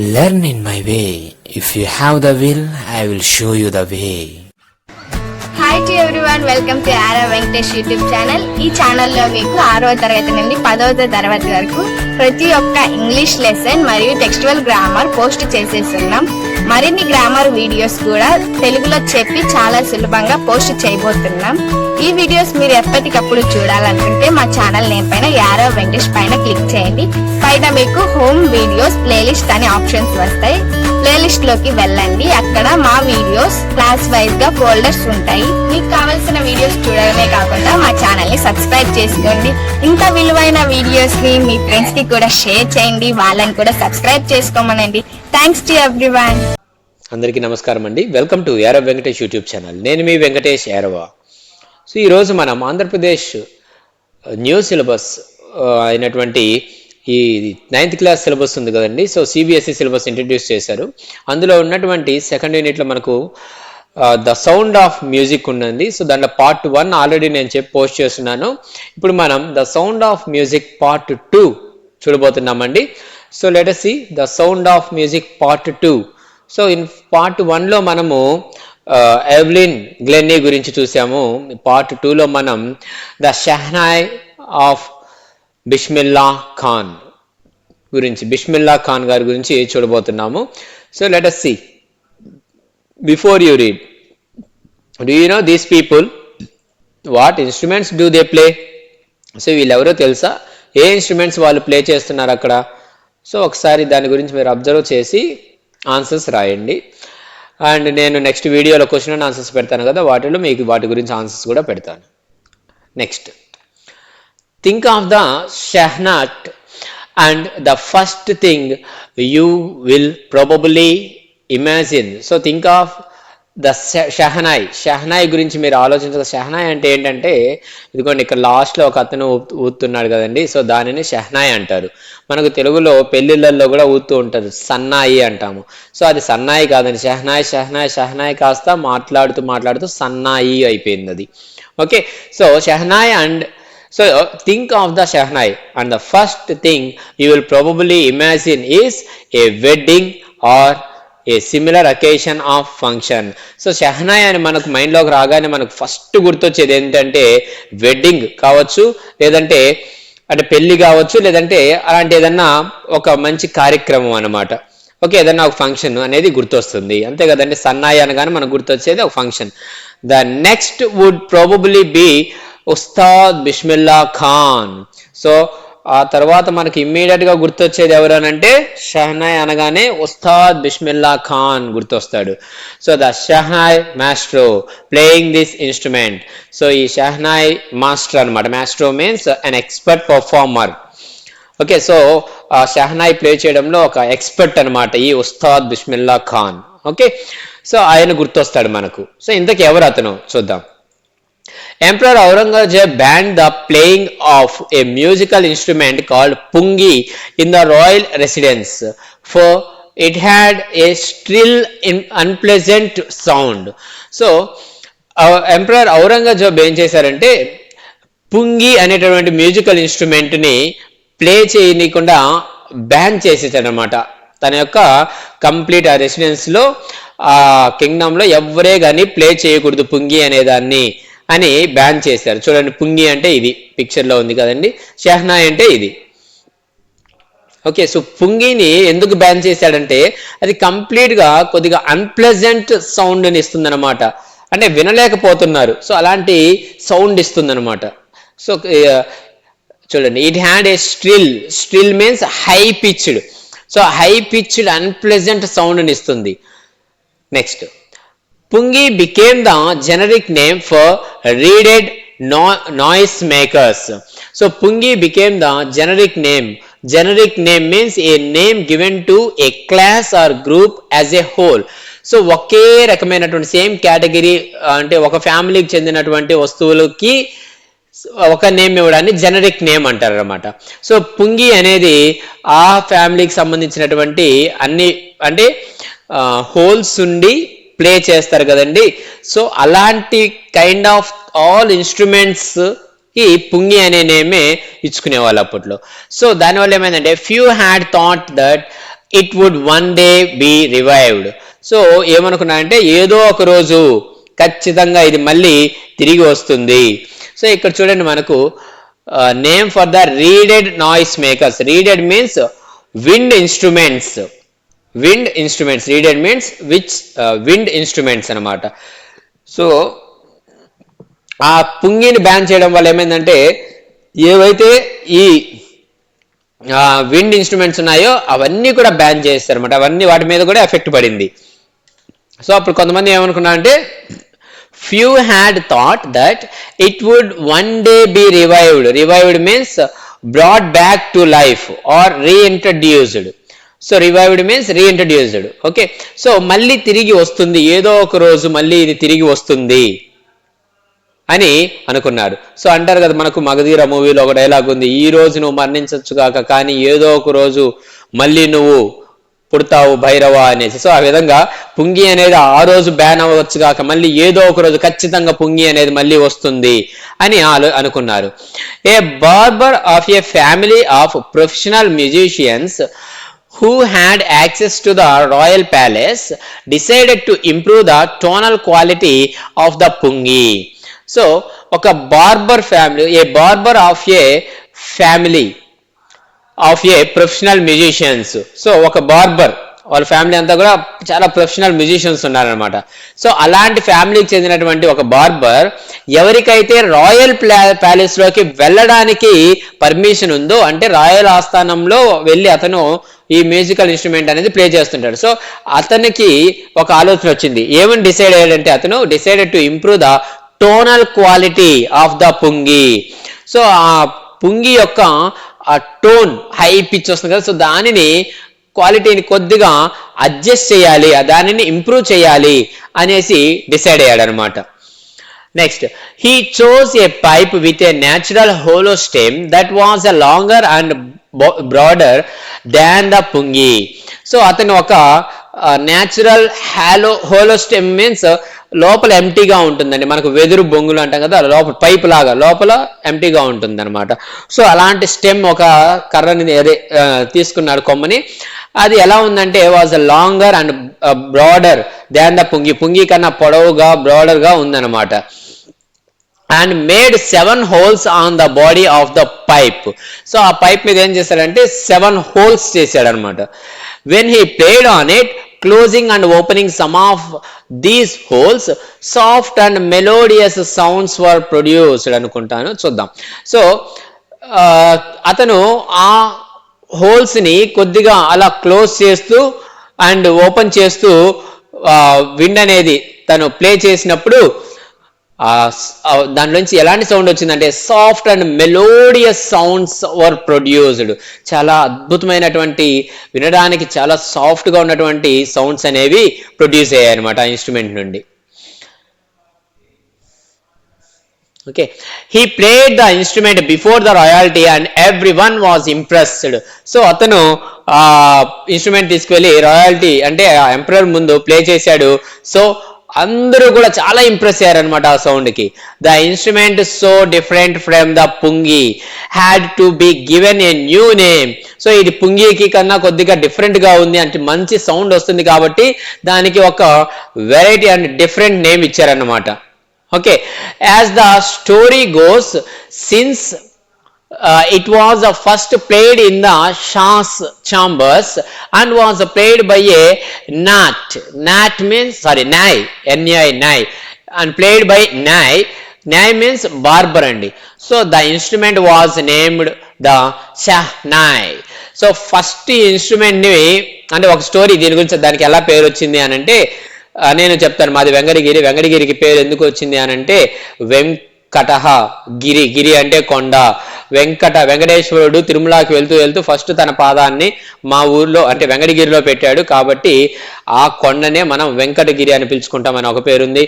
Learn in my way. If you have the will, I will show you the way. Hi to everyone, welcome to Ara Venkatesh YouTube channel. ఈ ఛానల్లో మీకు 6వ తరగతి నుండి 10వ తరగతి వరకు ప్రతి ఒక్క ఇంగ్లీష్ లెసన్ మరియు టెక్స్చువల్ గ్రామర్ పోస్ట్ చేసేస్తున్నాం. మరిన్ని గ్రామర్ వీడియోస్ కూడా తెలుగులో చెప్పి చాలా సులభంగా పోస్ట్ చేయబోతున్నాం. ఈ వీడియోస్ మీరు ఎప్పటికప్పుడు చూడాలనుకుంటే మా ఛానల్ నేమ్ పైన యారో వెంకటేష్ పైన క్లిక్ చేయండి. పైన మీకు హోమ్ వీడియోస్ ప్లేలిస్ట్ అనే ఆప్షన్స్ వస్తాయి. ప్లేలిస్ట్ లోకి వెళ్ళండి. అక్కడ మా వీడియోస్ క్లాస్ వైజ్ గా ఫోల్డర్స్ ఉంటాయి. మీకు కావాల్సిన వీడియోస్ చూడడమే కాకుండా మా ఛానల్ ని సబ్స్క్రైబ్ చేసుకోండి. ఇంత విలువైన వీడియోస్ ని మీ ఫ్రెండ్స్ కి కూడా షేర్ చేయండి. వాళ్ళని కూడా సబ్స్క్రైబ్ చేసుకోమనండి. Thanks to everyone. అందరికీ నమస్కారం అండి. వెల్కమ్ టు యారో వెంకటేష్ యూట్యూబ్ ఛానల్. నేను మీ వెంకటేష్ యారవ. సో ఈరోజు మనం ఆంధ్రప్రదేశ్ న్యూ సిలబస్ అయినటువంటి ఈ 9th క్లాస్ సిలబస్ ఉంది కదండి. సో CBSE సిలబస్ ఇంట్రడ్యూస్ చేశారు. అందులో ఉన్నటువంటి సెకండ్ యూనిట్లో మనకు ద సౌండ్ ఆఫ్ మ్యూజిక్ ఉందండి. సో దాంట్లో Part 1 ఆల్రెడీ నేను పోస్ట్ చేస్తున్నాను. ఇప్పుడు మనం the sound of music Part 2 చూడబోతున్నామండి. So let us see the sound of music Part 2. So in Part 1లో మనము ఎవ్లిన్ గ్లెన్నీ గురించి చూసాము. Part 2లో మనం ద షెహ్నాయ్ ఆఫ్ బిస్మిల్లా ఖాన్ గురించి, బిస్మిల్లా ఖాన్ గారి గురించి చూడబోతున్నాము. So let us see. Before you read, do you know these people? What instruments do they play? So వీళ్ళెవరో తెలుసా? ఏ ఇన్స్ట్రుమెంట్స్ వాళ్ళు ప్లే చేస్తున్నారు అక్కడ? సో ఒకసారి దాని గురించి మీరు అబ్జర్వ్ చేసి ఆన్సర్స్ రాయండి. అండ్ నేను నెక్స్ట్ వీడియోలో క్వశ్చన్ అండ్ ఆన్సర్స్ పెడతాను కదా, వాటిలో మీకు వాటి గురించి ఆన్సర్స్ కూడా పెడతాను. Next, think of the shehnai and the first thing you will probably imagine. So think of the shehnai. Shehnai గురించి మీరు ఆలోచించాలి. షెహనాయ్ అంటే ఏంటంటే, ఇదిగోండి ఇక్కడ లాస్ట్లో ఒక అతను ఊతున్నాడు కదండి. సో దానిని షెహనాయ్ అంటారు. మనకు తెలుగులో పెళ్లిళ్ళల్లో కూడా ఊతూ ఉంటారు, సన్నాయి అంటాము. సో అది సన్నాయి కాదండి, షెహనాయ్. షెహనాయ్ షెహనాయ్ కాస్త మాట్లాడుతూ సన్నాయి అయిపోయింది అది. Okay, so shehnai and so think of the Shehnai and the first thing you will probably imagine is a wedding or a similar occasion of function. So shehnai అని మనకు మైండ్లోకి రాగానే మనకు ఫస్ట్ గుర్తొచ్చేది ఏంటంటే వెడ్డింగ్ కావచ్చు, లేదంటే అంటే పెళ్లి కావచ్చు, లేదంటే అలాంటి ఏదన్నా ఒక మంచి కార్యక్రమం అన్నమాట. ఓకే, ఏదన్నా ఒక ఫంక్షన్ అనేది గుర్తొస్తుంది, అంతే కదండి. సన్నాయి అనగానే మనకు గుర్తొచ్చేది ఒక function. The next would probably be Ustad Bismillah Khan. So ఆ తర్వాత మనకి ఇమ్మీడియట్ గా గుర్తొచ్చేది ఎవరనంటే షెహనాయ్ అనగానే ఉస్తాద్ బిస్మిల్లా ఖాన్ గుర్తొస్తాడు. So the shehnai maestro playing this instrument. So ఈ షెహనాయ్ మాస్టర్ అనమాట. Maestro means an expert performer. Okay, so shehnai play చేయడంలో ఒక ఎక్స్పర్ట్ అనమాట ఈ ఉస్తాద్ బిస్మిల్లా ఖాన్. ఓకే, సో ఆయన గుర్తొస్తాడు మనకు. సో ఇంతకు ఎవరు అతను చూద్దాం. Emperor Aurangzeb banned the playing of a musical instrument called pungi in the royal residence, for it had a shrill, unpleasant sound. So, Emperor Aurangzeb ఏం చేశారంటే పుంగి అనేటటువంటి మ్యూజికల్ ఇన్స్ట్రుమెంట్ని ప్లే చేయనీయకుండా బ్యాన్ చేసేసాడనమాట. తన యొక్క కంప్లీట్ ఆ రెసిడెన్స్లో, ఆ కింగ్డమ్లో ఎవరే కానీ ప్లే చేయకూడదు పుంగి అనేదాన్ని అని బ్యాన్ చేశారు. చూడండి, పుంగి అంటే ఇది పిక్చర్లో ఉంది కదండి, షెహనాయ్ అంటే ఇది. ఓకే, సో పుంగిని ఎందుకు బ్యాన్ చేశాడంటే అది కంప్లీట్గా కొద్దిగా అన్ప్లెజెంట్ సౌండ్ని ఇస్తుందన్నమాట. అంటే వినలేకపోతున్నారు, సో అలాంటి సౌండ్ ఇస్తుందన్నమాట. సో చూడండి, it had a shrill means high pitched. So high pitched unpleasant సౌండ్ని ఇస్తుంది. Next, Pungi became the generic name for reeded noise makers. So Pungi became the generic name. Generic name means a name given to a class or group as a whole. So ఒకే రకమైనటువంటి same category అంటే ఒక ఫ్యామిలీకి చెందినటువంటి వస్తువులకి ఒక name ఇవ్వడాన్ని generic name అంటారు అనమాట. So Pungi అనేది ఆ ఫ్యామిలీకి సంబంధించినటువంటి అన్ని అంటే హోల్స్ ఉండి ప్లే చేస్తారు కదండి. సో అలాంటి కైండ్ ఆఫ్ ఆల్ ఇన్స్ట్రుమెంట్స్ కి పుంగి అనే నేమే ఇచ్చుకునేవాళ్ళు అప్పట్లో. సో దానివల్ల ఏమైందంటే few had thought that it would one day be revived. So ఏమనుకున్నానంటే ఏదో ఒక రోజు ఖచ్చితంగా ఇది మళ్ళీ తిరిగి వస్తుంది. సో ఇక్కడ చూడండి మనకు name for the reeded noise makers. Reeded means wind instruments. Wind instruments, reeded means which wind instruments అనమాట. సో ఆ పుంగిని బ్యాన్ చేయడం వల్ల ఏమైందంటే ఏవైతే ఈ విండ్ ఇన్స్ట్రుమెంట్స్ ఉన్నాయో అవన్నీ కూడా బ్యాన్ చేస్తారు అనమాట. అవన్నీ వాటి మీద కూడా ఎఫెక్ట్ పడింది. సో అప్పుడు కొంతమంది ఏమనుకున్నారంటే few had thought that it would one day be revived. Revived means brought back to life or reintroduced. So revived means reintroduced. Okay, so మళ్ళీ తిరిగి వస్తుంది, ఏదో ఒక రోజు మళ్ళీ ఇది తిరిగి వస్తుంది అని అనుకున్నారు. సో అంటారు కదా మనకు మగధీర మూవీలో ఒక డైలాగ్ ఉంది, ఈ రోజు నువ్వు మరణించవచ్చు కాక కానీ ఏదో ఒక రోజు మళ్ళీ నువ్వు పుడతావు భైరవ అనేసి. సో ఆ విధంగా పుంగి అనేది ఆ రోజు బ్యాన్ అవ్వచ్చు కాక మళ్ళీ ఏదో ఒక రోజు ఖచ్చితంగా పుంగి అనేది మళ్ళీ వస్తుంది అని అనుకున్నారు. A barber of a family of professional musicians who had access to the royal palace decided to improve the tonal quality of the pungi. So ఒక barber family, A barber of a family of a professional musicians. So ఒక barber వాళ్ళ family అంతా కూడా చాలా professional musicians ఉన్నారనమాట. So అలాంటి ఫ్యామిలీకి చెందినటువంటి ఒక బార్బర్ ఎవరికైతే రాయల్ ప్యాలెస్ లోకి వెళ్ళడానికి పర్మిషన్ ఉందో, అంటే రాయల్ ఆస్థానంలో వెళ్ళి అతను ఈ మ్యూజికల్ ఇన్స్ట్రుమెంట్ అనేది ప్లే చేస్తుంటాడు. సో అతనికి ఒక ఆలోచన వచ్చింది. ఏమని డిసైడ్ అయ్యాడంటే అతను decided to improve the tonal quality of the pungi. So ఆ పుంగి యొక్క ఆ టోన్ హై పిచ్ వస్తుంది కదా, సో దానిని క్వాలిటీని కొద్దిగా అడ్జస్ట్ చేయాలి, దానిని ఇంప్రూవ్ చేయాలి అనేసి డిసైడ్ అయ్యాడు అనమాట. Next, he chose a pipe with a natural hollow stem that was a longer and broader than the pungi. So అతను ఒక న్యాచురల్ హోలో స్టెమ్ మీన్స్ లోపల ఎంటీగా ఉంటుందండి. మనకు వెదురు బొంగులు అంటాం కదా, లోపల పైప్ లాగా లోపల ఎంటీగా ఉంటుంది అనమాట. సో అలాంటి స్టెమ్ ఒక కర్రని తీసుకున్నాడు కొమ్మని. అది ఎలా ఉందంటే was longer and broader than the pungi. Pungi కన్నా పొడవుగా బ్రాడర్ గా ఉందన్నమాట. And made 7 holes on the body of the pipe. So ఆ పైప్ మీద ఏం చేశాడంటే 7 holes చేశాడు అనమాట. When he played on it, closing and opening some of these holes, soft and melodious sounds were produced అనుకుంటాను, చూద్దాం. సో అతను ఆ హోల్స్ ని కొద్దిగా అలా క్లోజ్ చేస్తూ అండ్ ఓపెన్ చేస్తూ విండ్ అనేది తను ప్లే చేసినప్పుడు దానిలోంచి ఎలాంటి సౌండ్ వచ్చిందంటే soft and melodious sounds were produced. చాలా అద్భుతమైనటువంటి, వినడానికి చాలా సాఫ్ట్ గా ఉన్నటువంటి సౌండ్స్ అనేవి ప్రొడ్యూస్ అయ్యాయి అనమాట ఆ ఇన్స్ట్రుమెంట్ నుండి. Okay, he played the instrument before the royalty and every one was impressed. So అతను ఆ ఇన్స్ట్రుమెంట్ తీసుకువెళ్ళి రాయల్టీ అంటే ఆ ఎంపరర్ ముందు ప్లే చేశాడు. సో అందరూ కూడా చాలా ఇంప్రెస్ అయ్యారనమాట ఆ సౌండ్ కి. The instrument so different from the pungi had to be given a new name. So ఇది పుంగికి కన్నా కొద్దిగా డిఫరెంట్ గా ఉంది అంటే మంచి సౌండ్ వస్తుంది కాబట్టి దానికి ఒక వెరైటీ అండ్ డిఫరెంట్ నేమ్ ఇచ్చారన్నమాట. Okay, as the story goes, since it was first played in the Shah's chambers and was played by a Nat. Nat means, sorry, Nai, N-I, Nai, and played by Nai. Nai means barber andi. So the instrument was named the Shehnai. So first instrument ni అంటే ఒక story దీని గురించి దానికి ఎలా పేరు వచ్చింది అని అంటే నేను చెప్తాను. మాది వెంకటగిరి. వెంకటగిరికి పేరు ఎందుకు వచ్చింది అని అంటే వెంకటహ గిరి, గిరి అంటే కొండ. వెంకటేశ్వరుడు తిరుమలకి వెళ్తూ వెళ్తూ ఫస్ట్ తన పాదాన్ని మా ఊర్లో అంటే వెంకటగిరిలో పెట్టాడు కాబట్టి ఆ కొండనే మనం వెంకటగిరి అని పిలుచుకుంటామని ఒక పేరుంది.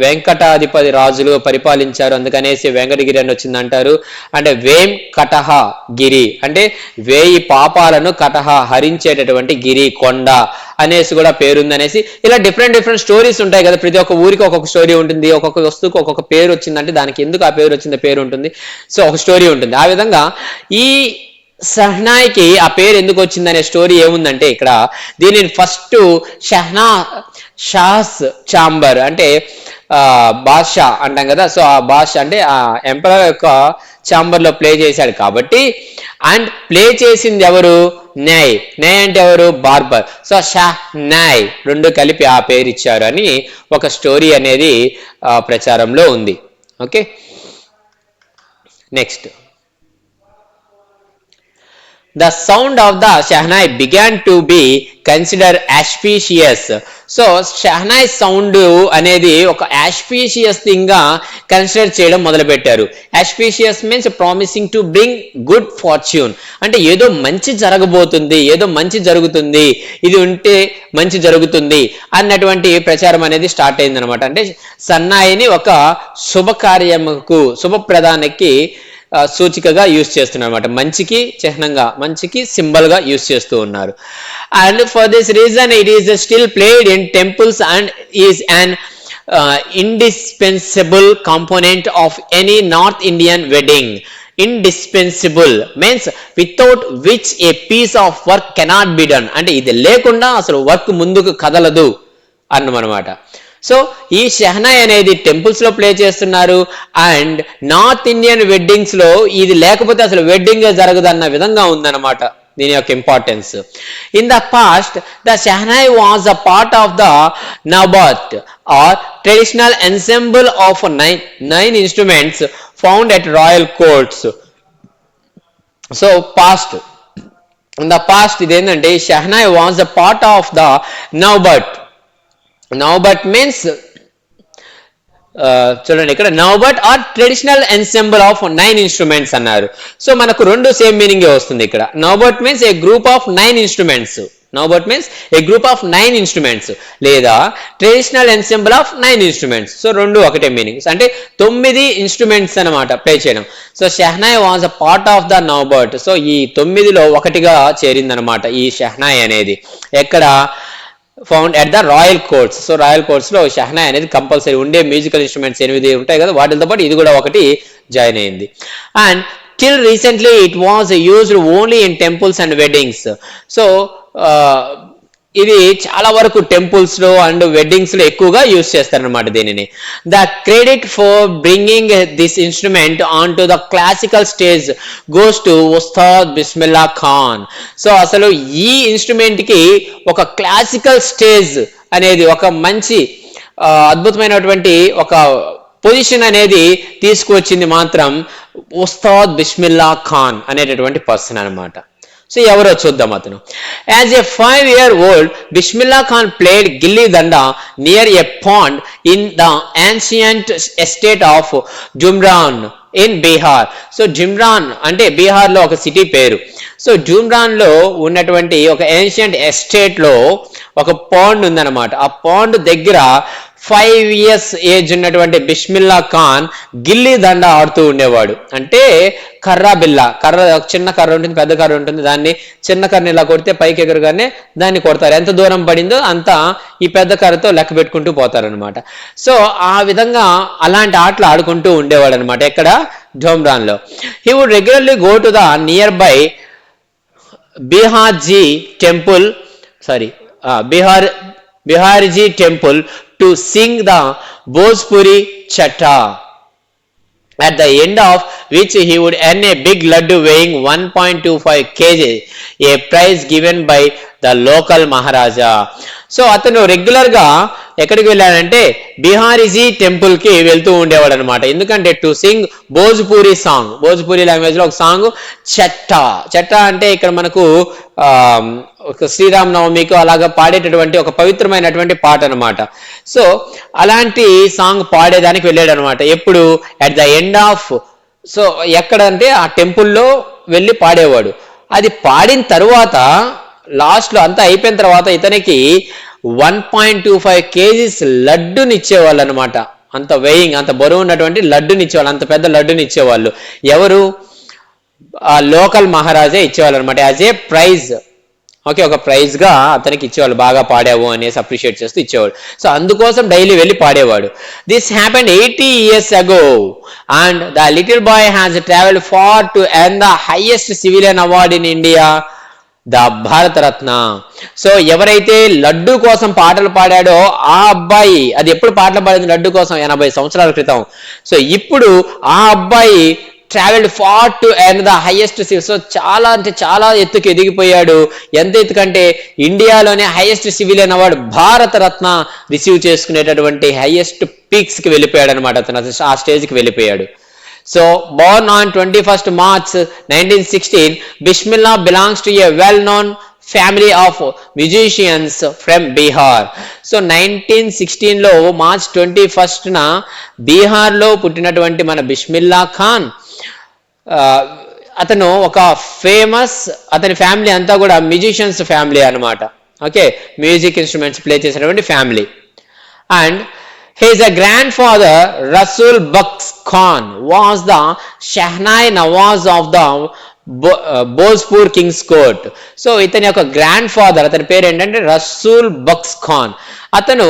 వెంకటాధిపతి రాజులు పరిపాలించారు అందుకనేసి వెంకటగిరి అని వచ్చిందంటారు. అంటే వేం కటహ గిరి అంటే 1000 పాపాలను కటహ హరించేటటువంటి గిరి కొండ అనేసి కూడా పేరుంది అనేసి ఇలా డిఫరెంట్ స్టోరీస్ ఉంటాయి కదా. ప్రతి ఒక్క ఊరికి ఒక్కొక్క స్టోరీ ఉంటుంది, ఒక్కొక్క వస్తువుకి ఒక్కొక్క పేరు వచ్చిందంటే దానికి ఎందుకు ఆ పేరు వచ్చింది పేరు ఉంటుంది. సో ఒక స్టోరీ ఉంటుంది. ఆ విధంగా ఈ షెహనాయ్కి ఆ పేరు ఎందుకు వచ్చిందనే స్టోరీ ఏముందంటే ఇక్కడ దీనిని ఫస్ట్ షాస్ చాంబర్ అంటే బాద్షా అంటాం కదా, సో ఆ బాద్షా అంటే ఆ ఎంపరర్ యొక్క ఛాంబర్ లో ప్లే చేశాడు కాబట్టి, అండ్ ప్లే చేసింది ఎవరు, న్యాయ్ అంటే ఎవరు, బార్బర్. సో షెహనాయ్ రెండు కలిపి ఆ పేరు ఇచ్చారు అని ఒక స్టోరీ అనేది ప్రచారంలో ఉంది. Okay, next. The sound of the Shehnai began to be considered auspicious. So shehnai sound అనేది ఒక auspicious థింగ్ గా కన్సిడర్ చేయడం మొదలుపెట్టారు. auspicious means promising to bring good fortune, అంటే ఏదో మంచి జరగబోతుంది, ఏదో మంచి జరుగుతుంది, ఇది ఉంటే మంచి జరుగుతుంది అన్నటువంటి ప్రచారం అనేది స్టార్ట్ అయింది అనమాట. అంటే సన్నాయిని ఒక శుభకార్యముకు, శుభప్రదానికి సూచికగా యూజ్ చేస్తున్నారు అనమాట. మంచికి చిహ్నంగా, మంచికి సింబల్ గా యూజ్ చేస్తూ ఉన్నారు. And for this reason it is still played in temples and is an indispensable component of any North Indian wedding. Indispensable means without which a piece of work cannot be done. అంటే ఇది లేకుండా అసలు work ముందుకు కదలదు అన్నమాట. So ఈ షెహనాయ్ అనేది temples లో ప్లే చేస్తున్నారు, అండ్ నార్త్ ఇండియన్ వెడ్డింగ్స్ లో ఇది లేకపోతే అసలు వెడ్డింగ్ జరగదు అన్న విధంగా ఉందన్నమాట దీని యొక్క importance. In the past the shehnai was a part of the naubat or traditional ensemble of nine instruments found at royal courts. So past, in the past ఇదేంటంటే shehnai was a part of the naubat. Naubat means చూడండి ఇక్కడ naubat or traditional ensemble of 9 instruments అన్నారు. So మనకు రెండు same meaning వస్తుంది ఇక్కడ. Naubat means a group of 9 instruments. Naubat means a group of 9 instruments లేదా traditional ensemble of 9 instruments. So రెండు ఒకటే మీనింగ్స్, అంటే 9 ఇన్స్ట్రుమెంట్స్ అనమాట ప్లే చేయడం. So shehnai was a part of the naubat. So ఈ 9లో ఒకటిగా చేరిందనమాట ఈ షెహనాయ్ అనేది. ఎక్కడ found at the royal courts. So royal courts లో షెహనాయ్ అనేది కంపల్సరీ ఉండే మ్యూజికల్ ఇన్స్ట్రుమెంట్స్ 8 ఉంటాయి కదా, వాటితో పాటు ఇది కూడా ఒకటి జాయిన్ అయింది. And till recently it was used only in temples and weddings. So ఇది చాలా వరకు టెంపుల్స్ లో అండ్ వెడ్డింగ్స్ లో ఎక్కువగా యూజ్ చేస్తారనమాట దీనిని. The credit for bringing this instrument on to the classical stage goes to Ustad Bismillah Khan. So అసలు ఈ ఇన్స్ట్రుమెంట్ కి ఒక క్లాసికల్ స్టేజ్ అనేది, ఒక మంచి అద్భుతమైనటువంటి ఒక పొజిషన్ అనేది తీసుకువచ్చింది మాత్రం ఉస్తాద్ బిస్మిల్లా ఖాన్ అనేటటువంటి పర్సన్ అనమాట. సో ఎవరో చూద్దాం అతను. As a 5-year-old Bismillah Khan played gilli danda near a pond in the ancient estate of Dumraon in Bihar. So Dumraon అంటే బీహార్ లో ఒక సిటీ పేరు. సో జుమ్రాన్ లో ఉన్నటువంటి ఒక ఏన్షియంట్ ఎస్టేట్ లో ఒక పాండ్ ఉందన్నమాట. ఆ పాండ్ దగ్గర 5 years ఏజ్ ఉన్నటువంటి బిస్మిల్లా ఖాన్ గిల్లీ దండ ఆడుతూ ఉండేవాడు. అంటే కర్రా బిల్ల, కర్ర, చిన్న కర్ర ఉంటుంది, పెద్ద కర్ర ఉంటుంది, దాన్ని చిన్న కర్రని ఇలా కొడితే పైకి ఎగురుగానే దాన్ని కొడతారు. ఎంత దూరం పడిందో అంతా ఈ పెద్ద కర్రతో లెక్క పెట్టుకుంటూ పోతారనమాట. సో ఆ విధంగా అలాంటి ఆటలు ఆడుకుంటూ ఉండేవాడు అనమాట. ఎక్కడ, జోమ్రాన్ లో. He would regularly go to the nearby Biharji temple, Biharji temple to sing the Bhojpuri Chatta, at the end of which he would earn a big laddu weighing 1.25 kg, a prize given by the local Maharaja. So అతను regular గా ఎక్కడికి వెళ్ళాడంటే బిహారీజీ temple కి వెళ్తూ ఉండేవాడు అనమాట. ఎందుకంటే to sing Bhojpuri song, Bhojpuri language లో ఒక సాంగ్ చట్టా. చట్టా అంటే ఇక్కడ మనకు ఒక శ్రీరామ్ నవమికి అలాగా పాడేటటువంటి ఒక పవిత్రమైనటువంటి పాట అనమాట. సో అలాంటి సాంగ్ పాడేదానికి వెళ్ళాడు అనమాట. ఎప్పుడు, at the end of, so ఎక్కడంటే ఆ టెంపుల్లో వెళ్ళి పాడేవాడు. అది పాడిన తరువాత లాస్ట్ లో అంతా అయిపోయిన తర్వాత ఇతనికి 1.25 kgs లడ్డుని ఇచ్చేవాళ్ళు అనమాట. అంత వెయింగ్, అంత బరువు ఉన్నటువంటి లడ్డుని ఇచ్చేవాళ్ళు, అంత పెద్ద లడ్డుని ఇచ్చేవాళ్ళు. ఎవరు, ఆ లోకల్ మహారాజే ఇచ్చేవాళ్ళు అనమాట, యాజ్ ఏ ప్రైజ్. ఓకే, ఒక ప్రైజ్ గా అతనికి ఇచ్చేవాళ్ళు, బాగా పాడావు అనేసి అప్రిషియేట్ చేస్తూ ఇచ్చేవాడు. సో అందుకోసం డైలీ వెళ్ళి పాడేవాడు. This happened 80 years ago and the little boy has travelled far to earn the highest civilian award in India, the Bharat Ratna. So ఎవరైతే లడ్డు కోసం పాటలు పాడాడో ఆ అబ్బాయి, అది ఎప్పుడు పాటలు పాడింది లడ్డు కోసం, 80 సంవత్సరాల క్రితం. సో ఇప్పుడు ఆ అబ్బాయి travelled far to earn the highest, so చాలా అంటే చాలా ఎత్తుకు ఎదిగిపోయాడు. ఎంత ఎత్తుకంటే ఇండియాలోనే highest civilian award Bharat Ratna receive చేసుకునేటటువంటి హైయెస్ట్ పీక్స్ కి వెళ్ళిపోయాడు అనమాట. అతను ఆ స్టేజ్ కి వెళ్ళిపోయాడు. So, born on 21st March 1916, Bismillah belongs to a well-known family of musicians from Bihar. So, 1916లో మార్చ్ 21న బీహార్లో పుట్టినటువంటి మన బిస్మిల్లా ఖాన్, అతను ఒక ఫేమస్, అతని ఫ్యామిలీ అంతా కూడా మ్యూజిషియన్స్ ఫ్యామిలీ అనమాట. ఓకే, మ్యూజిక్ ఇన్స్ట్రుమెంట్స్ ప్లే చేసినటువంటి family. And his grandfather Rasul Bucks Khan was the Shehnai Nawaz of the Bhojpur King's Court. So ఇతని యొక్క గ్రాండ్ ఫాదర్, అతని పేరు ఏంటంటే రసూల్ బక్స్ ఖాన్. అతను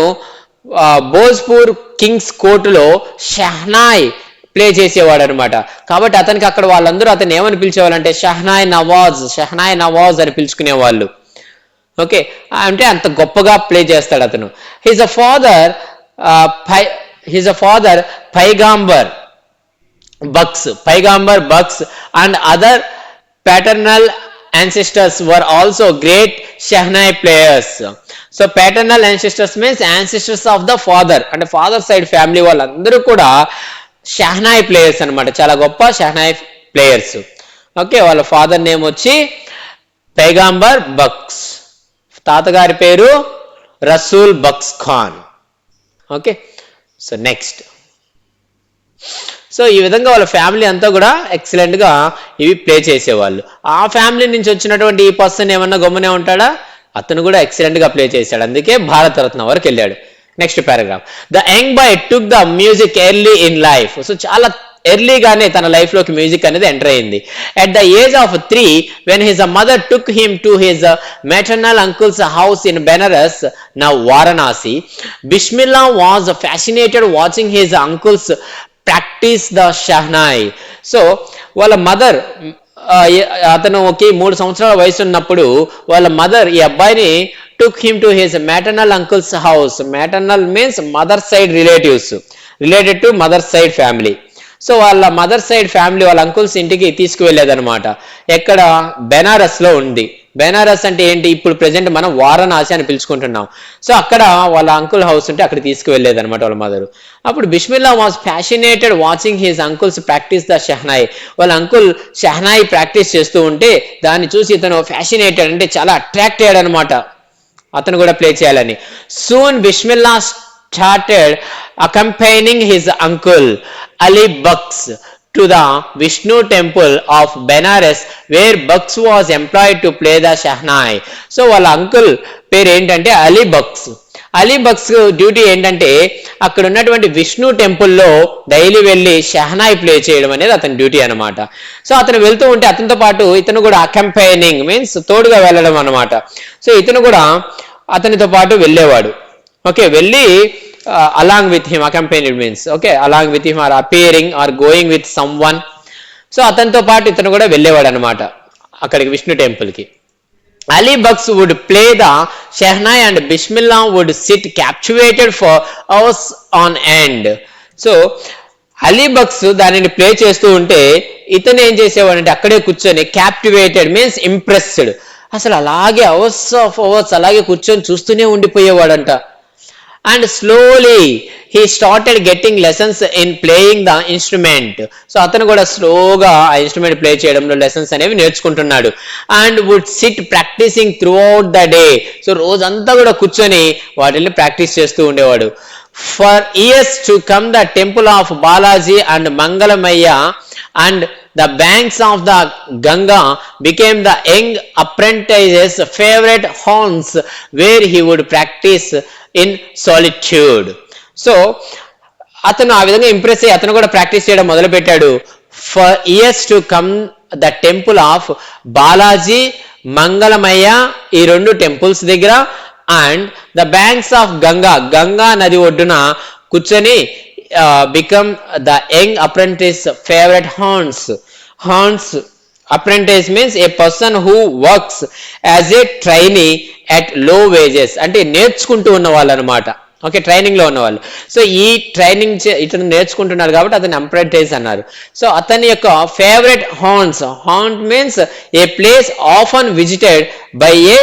భోజ్పూర్ కింగ్స్ కోర్టులో షెహనాయ్ ప్లే చేసేవాడు అనమాట. కాబట్టి అతనికి అక్కడ వాళ్ళందరూ అతను ఏమని పిలిచేవాళ్ళంటే షెహనాయ్ నవాజ్ అని పిలుచుకునేవాళ్ళు. ఓకే, అంటే అంత గొప్పగా ప్లే చేస్తాడు అతను. His father Paigambar Bucks and other paternal ancestors were also great Shehnai players. So paternal ancestors means ancestors of the father, and father side family వాళ్ళందరూ కూడా Shehnai players అన్నమాట, చాలా గొప్ప Shehnai players. ఓకే, వాళ్ళ father name వచ్చి పైగాంబర్ బక్స్, తాతగారి పేరు Rasool Bux Khan. Okay, so next, so ఈ విధంగా వాళ్ళ ఫ్యామిలీ అంతా కూడా ఎక్సలెంట్ గా ఇవి ప్లే చేసేవాళ్ళు. ఆ ఫ్యామిలీ నుంచి వచ్చినటువంటి ఈ పర్సన్ ఏమన్నా గమ్మునే ఉంటాడా, అతను కూడా ఎక్సలెంట్ గా ప్లే చేశాడు, అందుకే భారతరత్న వరకు వెళ్ళాడు. Next paragraph, the young boy took the music early in life. So చాలా ఎర్లీగానే తన లైఫ్ లోకి మ్యూజిక్ అనేది ఎంటర్ అయింది. At the age of 3 when his mother took him to his maternal uncle's house in Benares, now Varanasi, Bismillah was fascinated watching his uncles practice the Shehnai. So వాళ్ళ mother, అతను 3 సంవత్సరాల వయసు ఉన్నప్పుడు వాళ్ళ mother ఈ అబ్బాయిని took him to his maternal uncle's house. Maternal means mother side relatives, related to mother side family. So వాళ్ళ mother side family వాళ్ళ అంకుల్స్ ఇంటికి తీసుకువెళ్ళేదనమాట. ఎక్కడ, బెనారస్ లో ఉంది. బెనారస్ అంటే ఏంటి, ఇప్పుడు ప్రెసెంట్ మనం వారణాసి అని పిలుచుకుంటున్నాం. సో అక్కడ వాళ్ళ అంకుల్ హౌస్ ఉంటే అక్కడ తీసుకువెళ్ళేదనమాట వాళ్ళ మదరు. అప్పుడు Bismillah was fascinated watching his uncles practice the shehnai. వాళ్ళ అంకుల్ షెహనాయ్ ప్రాక్టీస్ చేస్తూ ఉంటే దాన్ని చూసి ఇతను ఫ్యాసినేటెడ్ అంటే చాలా అట్రాక్ట్ అయ్యాడు అనమాట, అతను కూడా ప్లే చేయాలని. Soon Bismillah started accompanying his uncle Ali Bucks to the Vishnu temple of Benares, where Bucks was employed to play the Shehnai. So వాళ్ళ అంకుల్ పేరు ఏంటంటే అలీ బక్స్. అలీ బక్స్ డ్యూటీ ఏంటంటే అక్కడ ఉన్నటువంటి విష్ణు టెంపుల్లో డైలీ వెళ్ళి షెహనాయ్ ప్లే చేయడం అనేది అతని డ్యూటీ అనమాట. సో అతను వెళ్తూ ఉంటే అతనితో పాటు ఇతను కూడా అకంపైనింగ్ మీన్స్ తోడుగా వెళ్ళడం అనమాట. సో ఇతను కూడా అతనితో పాటు వెళ్ళేవాడు. ఓకే, వెళ్ళి along with him, accompanied means okay along with him or appearing or going with someone. So అతనితో పాటు ఇతను కూడా వెళ్ళేవాడు అనమాట అక్కడికి విష్ణు టెంపుల్ కి. Ali Bucks would play the Shehnai and Bismillah would sit captivated for hours on end. So Ali Bux దానిని play చేస్తూ ఉంటే ఇతను ఏం చేసేవాడంటే అక్కడే కూర్చొని, క్యాప్టివేటెడ్ మీన్స్ ఇంప్రెస్డ్, అసలు అలాగే అవర్స్ ఆఫ్ అవర్స్ అలాగే కూర్చొని చూస్తూనే ఉండిపోయేవాడంట. And slowly he started getting lessons in playing the instrument. So అతను కూడా స్లోగా ఆ ఇన్స్ట్రుమెంట్ ప్లే చేయడంలో లెసన్స్ అనేవి నేర్చుకుంటున్నాడు. And would sit practicing throughout the day. So రోజంతా కూడా కూర్చొని వాటిని ప్రాక్టీస్ చేస్తూ ఉండేవాడు. For years to come, the temple of Balaji and Mangalamaya and the banks of the Ganga became the young apprentice's favorite haunts, where he would practice in solitude. So అతను ఆ విధంగా impress అయ్యి అతను కూడా practice చేయడం మొదలు పెట్టాడు. For years to come the temple of Balaji Mangalamayya ఈ రెండు టెంపుల్స్ దగ్గర and the banks of Ganga నది ఒడ్డున కూర్చొని become the young apprentice favourite haunts apprentice means a person who works as a trainee at low wages అంటే నేర్చుకుంటూ ఉన్న వాళ్ళు అనమాట. ఓకే, ట్రైనింగ్ లో ఉన్నవాళ్ళు. సో ఈ ట్రైనింగ్ ఇతను నేర్చుకుంటున్నాడు కాబట్టి అతని అప్రెంటిస్ అన్నారు. సో అతని యొక్క favourite haunt means a place often visited by a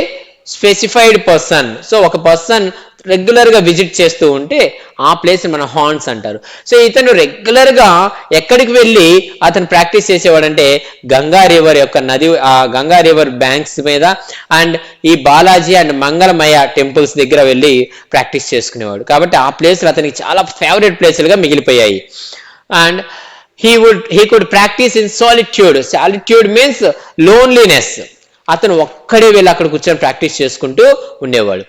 specified person. So ఒక పర్సన్ రెగ్యులర్ గా విజిట్ చేస్తూ ఉంటే ఆ ప్లేస్ మన హాంట్స్ అంటారు. సో ఇతను రెగ్యులర్ గా ఎక్కడికి వెళ్ళి అతను ప్రాక్టీస్ చేసేవాడంటే గంగా రివర్ యొక్క గంగా రివర్ బ్యాంక్స్ మీద అండ్ ఈ బాలాజీ అండ్ మంగళమయ్య టెంపుల్స్ దగ్గర వెళ్ళి ప్రాక్టీస్ చేసుకునేవాడు. కాబట్టి ఆ ప్లేస్లు అతనికి చాలా ఫేవరెట్ ప్లేసులుగా మిగిలిపోయాయి. And he could practice in solitude means loneliness. అతను ఒక్కడే వెళ్ళి అక్కడ కూర్చొని ప్రాక్టీస్ చేసుకుంటూ ఉండేవాడు.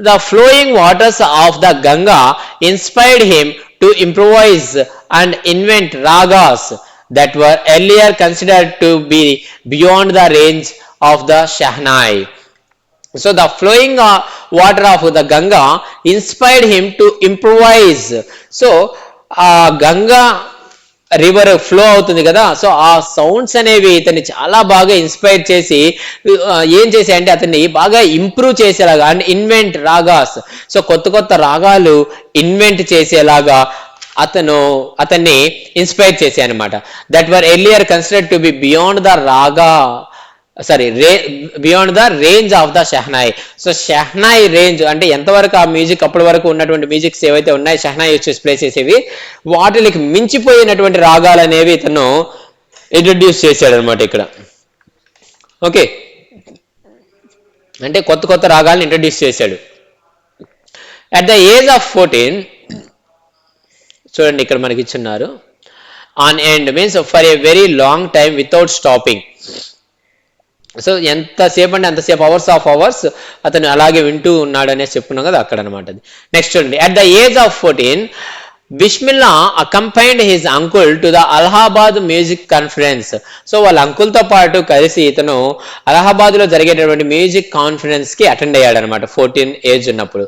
The flowing waters of the Ganga inspired him to improvise and invent ragas that were earlier considered to be beyond the range of the shehnai. So the flowing water of the Ganga inspired him to improvise. So Ganga river flow అవుతుంది కదా, so ఆ sounds అనేవి ఇతన్ని చాలా బాగా inspire చేసి ఏం చేశాయంటే అతన్ని బాగా ఇంప్రూవ్ చేసేలాగా అండ్ ఇన్వెంట్ రాగాస్. సో కొత్త రాగాలు ఇన్వెంట్ చేసేలాగా అతన్ని ఇన్స్పైర్ చేశాయి అనమాట. That were earlier considered to be beyond the range of the shehnai. So shehnai range అంటే ఎంతవరకు ఆ మ్యూజిక్ అప్పటి వరకు ఉన్నటువంటి మ్యూజిక్స్ ఏవైతే ఉన్నాయో షెహనాయ్ వచ్చేసి ప్లే చేసేవి వాటికి మించిపోయినటువంటి రాగాలు అనేవి ఇతను ఇంట్రడ్యూస్ చేశాడు అనమాట ఇక్కడ. ఓకే, అంటే కొత్త రాగాలను ఇంట్రడ్యూస్ చేశాడు. అట్ ద ఏజ్ ఆఫ్ 14 చూడండి ఇక్కడ మనకి ఇచ్చున్నారు, on end means for a very long time without stopping. So ఎంతసేపు అంటే అంతసేపు అవర్స్ అతను అలాగే వింటూ ఉన్నాడు అనేసి చెప్పుకున్నాం కదా అక్కడ అనమాట. అది నెక్స్ట్ చూడండి. At the age of 14 Bismillah accompanied his uncle to the Allahabad music conference. So వాళ్ళ అంకుల్ తో పాటు కలిసి ఇతను అలహాబాద్ లో జరిగేటటువంటి మ్యూజిక్ కాన్ఫరెన్స్ కి అటెండ్ అయ్యాడు అనమాట 14 ఏజ్ ఉన్నప్పుడు.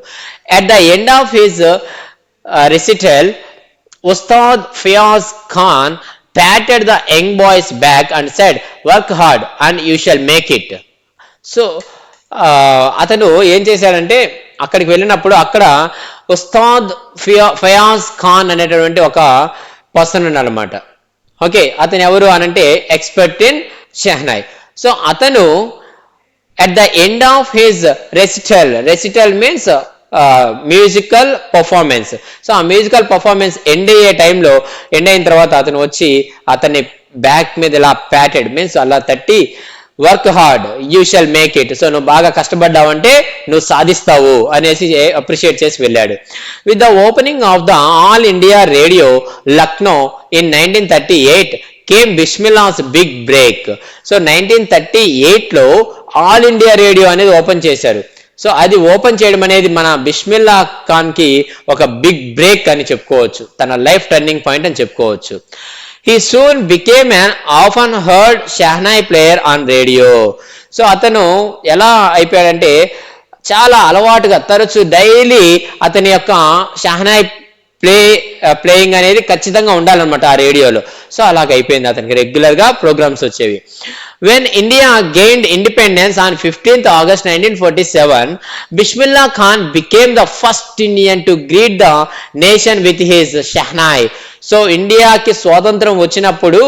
At the end of his recital Ustad Fayyaz Khan patted the young boy's back and said, work hard and you shall make it. So అతను ఏం చేశాడంటే అక్కడికి వెళ్ళినప్పుడు అక్కడ ఉస్తాద్ ఫయాజ్ ఖాన్ అనేటటువంటి ఒక పర్సన్ ఉన్నాడనమాట. ఓకే, అతను ఎవరు అనంటే ఎక్స్పర్ట్ ఇన్ షెహనాయ్. సో అతను at the end of his recital means musical performance. So ఆ మ్యూజికల్ పర్ఫార్మెన్స్ ఎండ్ అయిన తర్వాత అతను వచ్చి అతన్ని బ్యాక్ మీద ఇలా ప్యాటెడ్ మీన్స్ అలా తట్టి work hard you shall make it. So నువ్వు బాగా కష్టపడ్డావంటే నువ్వు సాధిస్తావు అనేసి అప్రిషియేట్ చేసి వెళ్ళాడు. With the opening of the All India Radio Lucknow in 1938 came Bismillah's big break. So 1938లో ఆల్ ఇండియా రేడియో అనేది ఓపెన్ చేశారు. సో అది ఓపెన్ చేయడం అనేది మన బిస్మిల్లా ఖాన్ కి ఒక బిగ్ బ్రేక్ అని చెప్పుకోవచ్చు, తన లైఫ్ టర్నింగ్ పాయింట్ అని చెప్పుకోవచ్చు. He soon became an often heard shehnai player on radio. So అతను ఎలా అయిపోయాడంటే చాలా అలవాటుగా తరచు డైలీ అతని యొక్క షెహనాయ్ ప్లేయింగ్ అనేది ఖచ్చితంగా ఉండాలన్నమాట ఆ రేడియోలో. సో అలాగ అయిపోయింది, అతనికి రెగ్యులర్ గా ప్రోగ్రామ్స్ వచ్చేవి. When India gained independence on 15th August 1947, Bismillah Khan became the first Indian to greet the nation with his Shehnai. So ఇండియాకి స్వాతంత్రం వచ్చినప్పుడు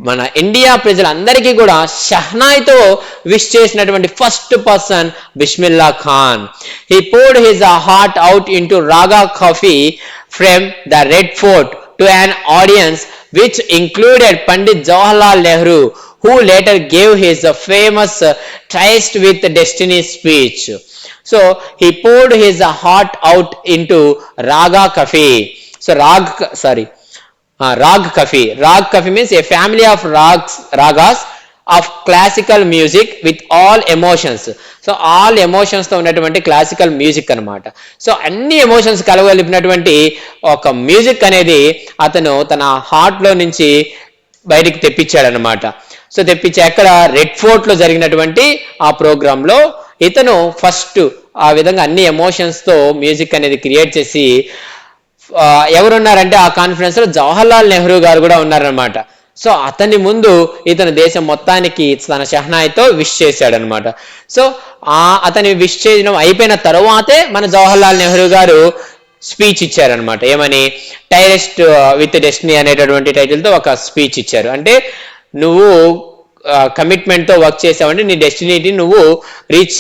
మన ఇండియా ప్రజలందరికీ కూడా షెహనాయ్తో విష్ చేసినటువంటి first person Bismillah Khan. He poured his heart out into Raga Coffee from the Red Fort to an audience which included Pandit Jawaharlal Nehru, who later gave his famous Tryst with Destiny speech. So he poured his heart out into Raga Coffee. So Rag Coffee. Rag Coffee means a family of ragas of classical music with all emotions. So all emotions తో ఉన్నటువంటి classical music అనమాట. So అన్ని emotions కలగలిపినటువంటి ఒక music అనేది అతను తన heart లో నుంచి బయటికి తెప్పించాడు అనమాట. సో తెప్పించి అక్కడ రెడ్ ఫోర్ట్ లో జరిగినటువంటి ఆ ప్రోగ్రామ్ లో ఇతను ఫస్ట్ ఆ విధంగా అన్ని ఎమోషన్స్ తో మ్యూజిక్ అనేది క్రియేట్ చేసి ఎవరున్నారంటే ఆ కాన్ఫరెన్స్ లో జవహర్లాల్ నెహ్రూ గారు కూడా ఉన్నారనమాట. సో అతని ముందు ఇతను దేశం మొత్తానికి తన షెహనాయితో విష్ చేశాడనమాట. సో అతని విష్ చేయడం అయిపోయిన తరువాతే మన జవహర్లాల్ నెహ్రూ గారు స్పీచ్ ఇచ్చారనమాట. ఏమని, టైరెస్ట్ విత్ డెస్టినీ అనేటటువంటి టైటిల్ తో ఒక స్పీచ్ ఇచ్చారు. అంటే నువ్వు కమిట్మెంట్ తో వర్క్ చేసావంటే నీ డెస్టినీని నువ్వు రీచ్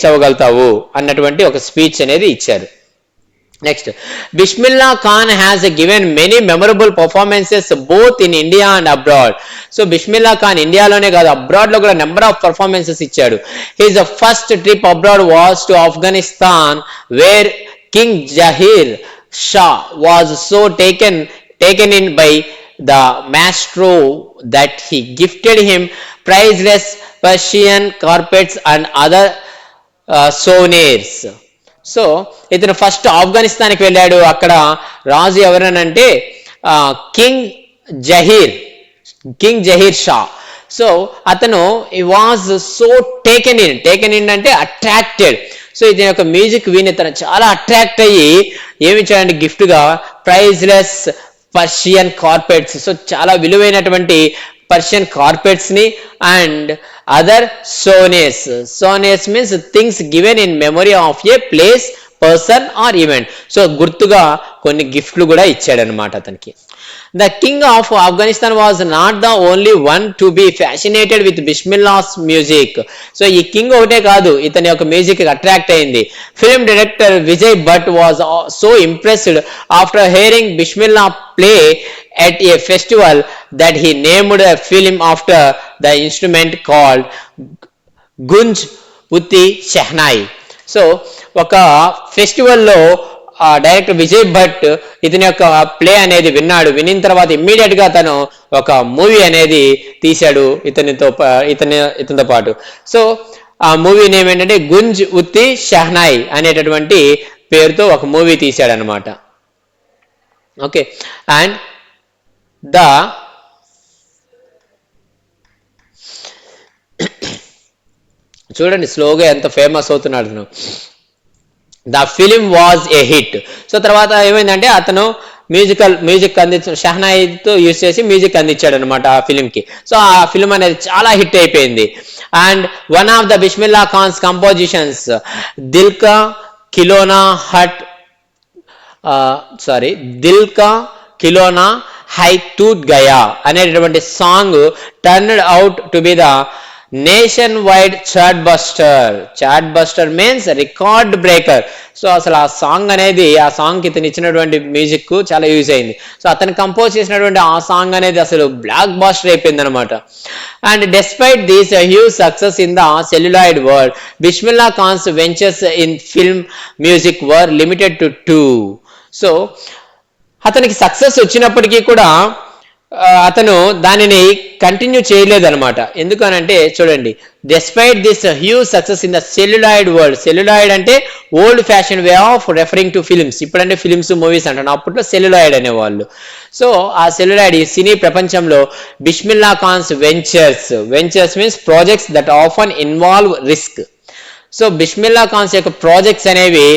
అవ్వగలుగుతావు అన్నటువంటి ఒక స్పీచ్ అనేది ఇచ్చారు. Next, Bismillah Khan has given many memorable performances both in India and abroad. So Bismillah Khan ఇండియాలోనే కాదు అబ్రాడ్ లో కూడా నెంబర్ ఆఫ్ పర్ఫార్మెన్సెస్ ఇచ్చాడు. His first trip abroad was to Afghanistan where king Zahir Shah was so taken in by the maestro that he gifted him priceless Persian carpets and other souvenirs. So ఇతను first ఆఫ్ఘనిస్తాన్కి వెళ్ళాడు. అక్కడ రాజు ఎవరనంటే king Zahir Shah. So అతను was so taken in అంటే attracted. So ఇది యొక్క music విని తను చాలా అట్రాక్ట్ అయ్యి ఏమి ఇచ్చాడంటే గిఫ్ట్ గా ప్రైజ్లెస్ పర్షియన్ కార్పెట్స్. సో చాలా విలువైనటువంటి పర్షియన్ కార్పెట్స్ ని and other souvenirs means things given in memory of a place, person or event. So గుర్తుగా కొన్ని గిఫ్ట్లు కూడా ఇచ్చాడనమాట అతనికి. The king of Afghanistan was not the only one to be fascinated with Bismillah's music. So ఈ king ఒకటే కాదు ఇతని యొక్క మ్యూజిక్ అట్రాక్ట్ అయింది. Film director Vijay Bhatt was so impressed after hearing Bismillah play at a festival that he named a film after the instrument called Gunj Utti Shehnai. So ఒక ఫెస్టివల్లో director Vijay Bhatt ఇతని యొక్క play అనేది వినిన తర్వాత ఇమ్మీడియట్ గా తను ఒక మూవీ అనేది తీశాడు ఇతనితో పాటు. సో ఆ మూవీ నేమ్ ఏంటంటే గుంజ్ ఉత్తి షెహనాయ్ అనేటటువంటి పేరుతో ఒక మూవీ తీశాడు అనమాట. ఓకే, అండ్ చూడండి స్లోగా ఎంత ఫేమస్ అవుతున్నాడు. The film was a hit. So తర్వాత ఏమైందంటే అతను మ్యూజిక్ షెహనాయితో యూజ్ చేసి మ్యూజిక్ అందించాడు అనమాట ఆ ఫిలిం కి. సో ఆ ఫిలిం అనేది చాలా హిట్ అయిపోయింది. And one of the Bismillah Khan's compositions Dil Ka Khilona Hai Toot Gaya అనేటటువంటి song turned out to be the nationwide chart buster means record breaker. So అసలు ఆ సాంగ్ అనేది ఆ సాంగ్ కి ఇతను ఇచ్చినటువంటి మ్యూజిక్ చాలా యూజ్ అయింది. సో అతను కంపోజ్ చేసినటువంటి ఆ సాంగ్ అనేది అసలు బ్లాక్ బాస్టర్ అయిపోయింది అనమాట. And despite this huge success in the celluloid world, Bismillah Khan's ventures in film music were limited to 2. So అతనికి సక్సెస్ వచ్చినప్పటికీ కూడా అతను దానిని కంటిన్యూ చేయలేదన్నమాట. ఎందుకనంటే చూడండి, despite this huge success in the celluloid world. Celluloid అంటే old fashion way of referring to films. ఇప్పుడంటే ఫిల్మ్స్ మూవీస్ అంటాను, అప్పట్లో సెల్యులాయిడ్ అనేవాళ్ళు. సో ఆ సెల్యులాయిడ్ ఈ సినీ ప్రపంచంలో Bismillah Khan's ventures means projects that often involve risk. So Bismillah Khan's యొక్క ప్రాజెక్ట్స్ అనేవి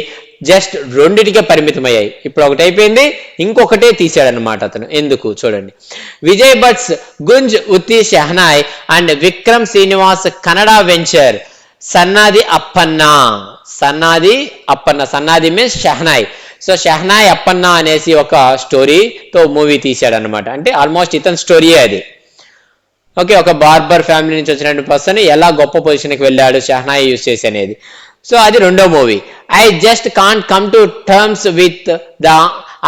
జస్ట్ రెండిటికే పరిమితమయ్యాయి. ఇప్పుడు ఒకటి అయిపోయింది, ఇంకొకటే తీశాడనమాట అతను. ఎందుకు చూడండి, Vijay Bhatt's Goonj Uthi Shehnai and Vikram Srinivas Kannada venture Sanaadi Sanaadi means shehnai. So shehnai Appanna అనేసి ఒక స్టోరీతో మూవీ తీశాడనమాట. అంటే ఆల్మోస్ట్ ఇతని స్టోరీయే అది. ఓకే, ఒక బార్బర్ ఫ్యామిలీ నుంచి వచ్చినటువంటి పర్సన్ ఎలా గొప్ప పొజిషన్కి వెళ్ళాడు షెహనాయ్ యూజ్ చేసి అనేది. సో అది రెండో movie. I just can't come to terms with the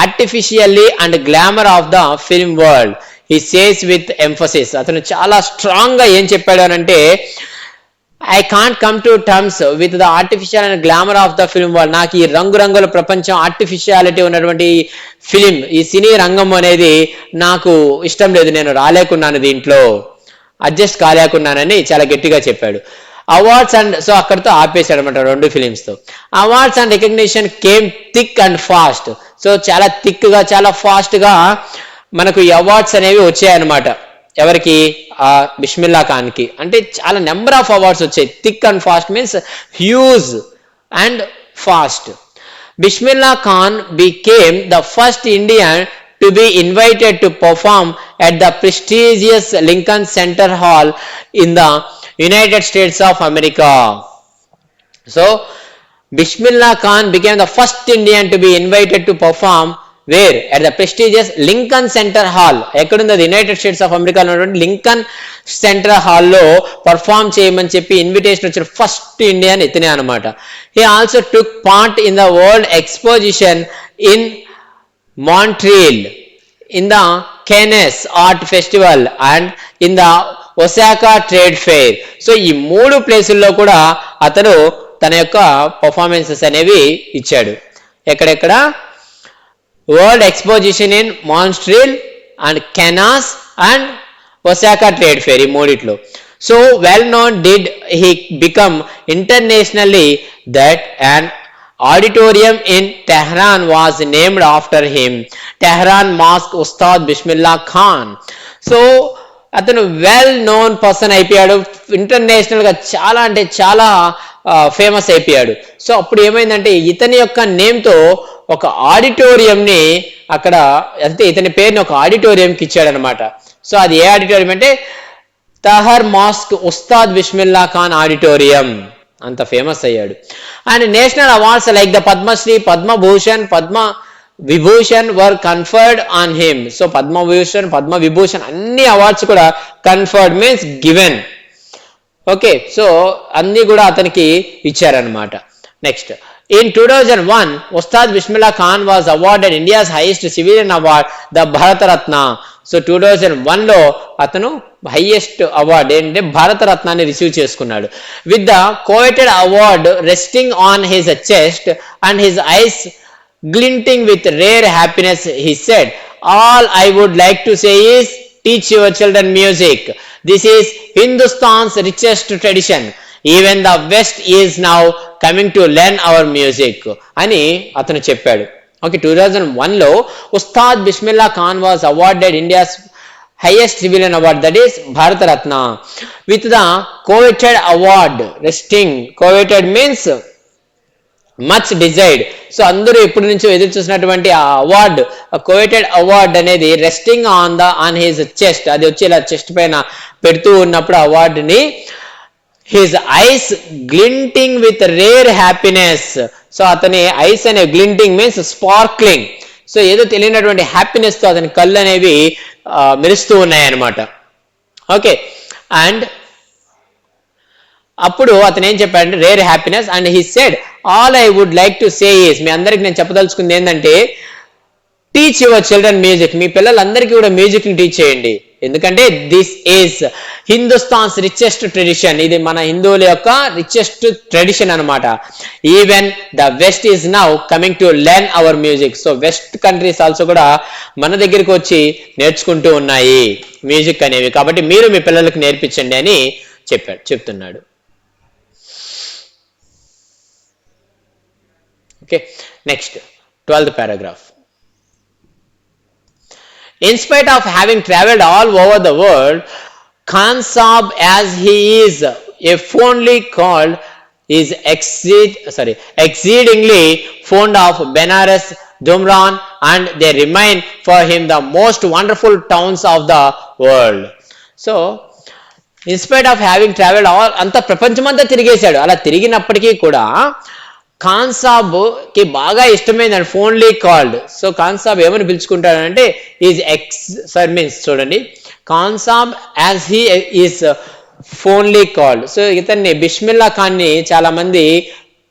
artificially and glamour of the film world, he says with emphasis. అతను చాలా స్ట్రాంగ్ గా ఏం చెప్పాడు అని అంటే, I can't come to terms with the artificial and glamour of the film world. నాకు ఈ రంగురంగుల ప్రపంచం, ఆర్టిఫిషియాలిటీ ఉన్నటువంటి ఫిలిం, ఈ సినీ రంగం అనేది నాకు ఇష్టం లేదు, నేను రాలేకున్నాను, దీంట్లో అడ్జస్ట్ కాలేకున్నానని చాలా గట్టిగా చెప్పాడు. అవార్డ్స్ అండ్ సో అక్కడితో ఆపేశాడు అనమాట రెండు ఫిలిమ్స్ తో. Awards and recognition came thick and fast. So చాలా థిక్ గా చాలా ఫాస్ట్ గా మనకు ఈ అవార్డ్స్ అనేవి వచ్చాయన్నమాట. ఎవరికి బిస్మిల్లా ఖాన్కి. అంటే చాలా నెంబర్ ఆఫ్ అవార్డ్స్ వచ్చాయి. Thick and fast means huge and fast. Bismillah Khan became the first Indian to be invited to perform at the prestigious Lincoln Center Hall in the United States of America. So, Bismillah Khan became the first Indian to be invited to perform where? At the prestigious Lincoln Center Hall. ఎక్కడుంది అది? United States of America Lincoln Center హాల్లో perform చేయమని చెప్పి invitation వచ్చిన first Indian ఇతనే అనమాట. He also took part in the world exposition in Montreal, in the Cannes art festival and in the Osaka trade fair. So ఈ 3 ప్లేసుల్లో కూడా అతను తన యొక్క పర్ఫార్మెన్సెస్ అనేవి ఇచ్చాడు. ఎక్కడెక్కడ? World exposition in Montreal and Cannes and Osaka trade fair, ఈ 3 so well known did he become internationally that and auditorium in Tehran was named after him, Tehran Mosque Ustad Bismillah Khan. So అతను well known person అయిపోయాడు, international గా చాలా అంటే చాలా famous అయిపోయాడు. So అప్పుడు ఏమైందంటే ఇతని యొక్క నేమ్తో ఒక ఆడిటోరియంని అక్కడ, అంటే ఇతని పేరుని ఒక ఆడిటోరియంకి ఇచ్చాడనమాట. సో అది ఏ ఆడిటోరియం అంటే తహర్ మాస్క్ ఉస్తాద్ బిస్మిల్లా ఖాన్ ఆడిటోరియం. అంత ఫేమస్ అయ్యాడు. And national awards like the Padma Shri, Padma Bhushan, Padma Vibhushan were conferred on him. So Padma Bhushan, Padma Vibhushan అన్ని అవార్డ్స్ కూడా conferred means given. Okay, so అన్ని కూడా అతనికి ఇచ్చారనమాట. Next, in 2001 Ustad Bismillah Khan was awarded India's highest civilian award, the Bharat Ratna. So 2001 లో అతను highest award ఏంటంటే భారత రత్నాన్ని రిసీవ్ చేసుకున్నాడు. With the coveted award resting on his chest and his eyes glinting with rare happiness, he said, all I would like to say is teach your children music. This is Hindustan's richest tradition. Even the West is now coming to learn our music అని అతను చెప్పాడు. Okay, 2001 లో Ustad Bismillah Khan was awarded India's highest civilian award, that is Bharat Ratna, with the coveted award resting. Coveted means much desired. So అందరూ ఎప్పటి నుంచో ఎదురు చూసినటువంటి ఆ అవార్డ్, కోవెటెడ్ అవార్డ్ అనేది రెస్టింగ్ ఆన్ హిజ్ చెస్ట్, అది వచ్చి ఇలా చెస్ట్ పైన పెడుతూ ఉన్నప్పుడు అవార్డుని his eyes glinting with rare happiness. So అతని ఐస్ అనే గ్లింటింగ్ మీన్స్ స్పార్క్లింగ్. సో ఏదో తెలియనటువంటి హ్యాపీనెస్ తో అతని కళ్ళు అనేవి మెరుస్తూ ఉన్నాయన్నమాట. ఓకే, అండ్ అప్పుడు అతను ఏం చెప్పాడంటే rare happiness. And he said all I would like to say is, మీ అందరికి నేను చెప్పదలుచుకుంది ఏంటంటే టీచ్ యువర్ చిల్డ్రన్ మ్యూజిక్, మీ పిల్లలందరికీ కూడా మ్యూజిక్ ని టీచ్ చేయండి. ఎందుకంటే this is Hindustan's richest tradition, ఇది మన హిందువుల యొక్క రిచెస్ట్ ట్రెడిషన్ అనమాట. Even the west is now coming to learn our music. So west countries also కూడా మన దగ్గరికి వచ్చి నేర్చుకుంటూ ఉన్నాయి మ్యూజిక్ అనేవి, కాబట్టి మీరు మీ పిల్లలకు నేర్పించండి అని చెప్తున్నాడు. Okay, next 12th paragraph. In spite of having traveled all over the world, Khan Sahib, as he is fondly called, is exceedingly fond of Benares, Dumran, and they remain for him the most wonderful towns of the world. So, in spite of having traveled all, అంత ప్రపంచమంతా తిరిగేశాడు. అలా తిరిగినప్పటికీ కూడా ఖాన్ సాబ్ కి బాగా ఇష్టమైంది fondly called. So Khan Sahab ఏమని పిలుచుకుంటాడంటే is means చూడండి, Khan Sahab as he is fondly called. So ఇతన్ని బిస్మిల్లా ఖాన్ ని చాలా మంది